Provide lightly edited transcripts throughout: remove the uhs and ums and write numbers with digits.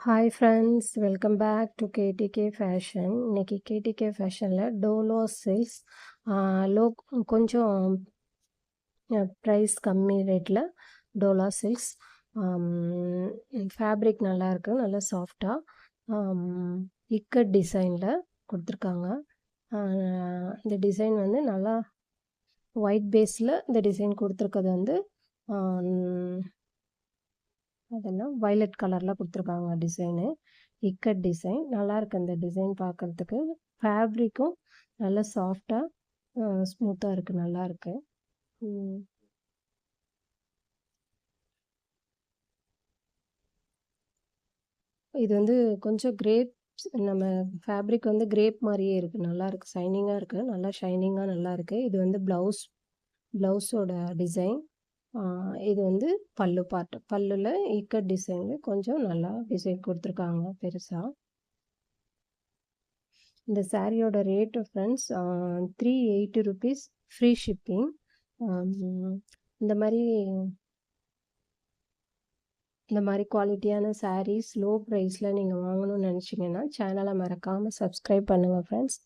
Hi friends, welcome back to KDK fashion. இன்னைக்கு KDK ஃபேஷனில் dola silks லோ கொஞ்சம் ப்ரைஸ் கம்மி ரேட்டில் டோலா சில்க்ஸ் ஃபேப்ரிக் நல்லாயிருக்கு, நல்லா சாஃப்டாக இக்கட் டிசைனில் கொடுத்துருக்காங்க. இந்த டிசைன் வந்து நல்லா ஒயிட் பேஸில் இந்த டிசைன் கொடுத்துருக்கிறது வந்து அதெல்லாம் வயலட் கலரில் கொடுத்துருக்காங்க. டிசைனு இக்கட் டிசைன் நல்லாயிருக்கு. இந்த டிசைன் பார்க்குறதுக்கு ஃபேப்ரிக்கும் நல்லா சாஃப்டாக ஸ்மூத்தாக இருக்குது, நல்லாயிருக்கு. இது வந்து கொஞ்சம் நம்ம ஃபேப்ரிக் வந்து கிரேப் மாதிரியே இருக்குது, நல்லாயிருக்கு. ஷைனிங்காக இருக்குது, நல்லா ஷைனிங்காக நல்லாயிருக்கு. இது வந்து ப்ளவுஸோட டிசைன். இது வந்து பல்லு பார்ட். பல்லுல இக்கட் டிசைனில் கொஞ்சம் நல்லா டிசைன் கொடுத்துருக்காங்க பெருசாக. இந்த சாரியோட rate friends 380 rupees, free shipping. இந்த மாதிரி குவாலிட்டியான சாரீஸ் லோ ப்ரைஸில் நீங்கள் வாங்கணும்னு நினச்சிங்கன்னா சேனலை மறக்காமல் சப்ஸ்கிரைப் பண்ணுங்கள் ஃப்ரெண்ட்ஸ்.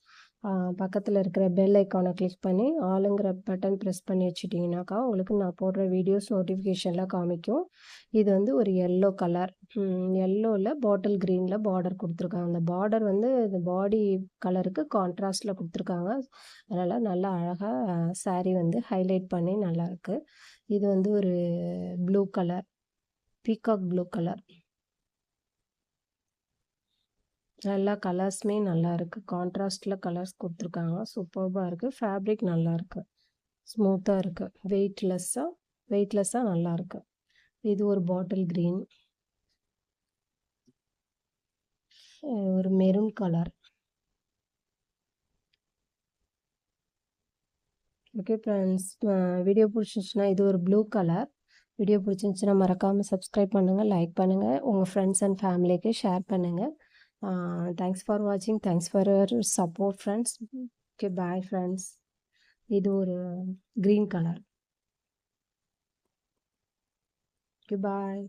பக்கத்தில் இருக்கிற பெல் ஐக்கானை கிளிக் பண்ணி ஆளுங்கிற பட்டன் ப்ரெஸ் பண்ணி வச்சுட்டிங்கனாக்கா உங்களுக்கு நான் போடுற வீடியோஸ் நோட்டிஃபிகேஷனில் காமிக்கும். இது வந்து ஒரு எல்லோ கலர், எல்லோவில் பாட்டில் க்ரீனில் பார்டர் கொடுத்துருக்காங்க. அந்த பார்டர் வந்து இந்த பாடி கலருக்கு கான்ட்ராஸ்டில் கொடுத்துருக்காங்க. அதனால் நல்லா அழகாக சாரீ வந்து ஹைலைட் பண்ணி நல்லாயிருக்கு. இது வந்து ஒரு blue colour, peacock blue colour. எல்லா கலர்ஸுமே நல்லா இருக்குது. கான்ட்ராஸ்டில் கலர்ஸ் கொடுத்துருக்காங்க. சூப்பர்பாக இருக்குது. ஃபேப்ரிக் நல்லாயிருக்கு, ஸ்மூத்தாக இருக்குது, வெயிட்லெஸ்ஸாக நல்லாயிருக்கு. இது ஒரு பாட்டில் க்ரீன், ஒரு maroon colour. Okay friends, video பிடிச்சிருந்துச்சுன்னா இது ஒரு ப்ளூ கலர். வீடியோ பிடிச்சிருந்துச்சுன்னா மறக்காமல் சப்ஸ்கிரைப் பண்ணுங்கள், லைக் பண்ணுங்கள், உங்கள் ஃப்ரெண்ட்ஸ் அண்ட் ஃபேமிலிக்கு ஷேர் பண்ணுங்கள். தேங்க்ஸ் ஃபார் வாட்சிங். Thanks for your support friends. Okay, bye friends. இது ஒரு க்ரீன் கலர். ஓகே, பாய்.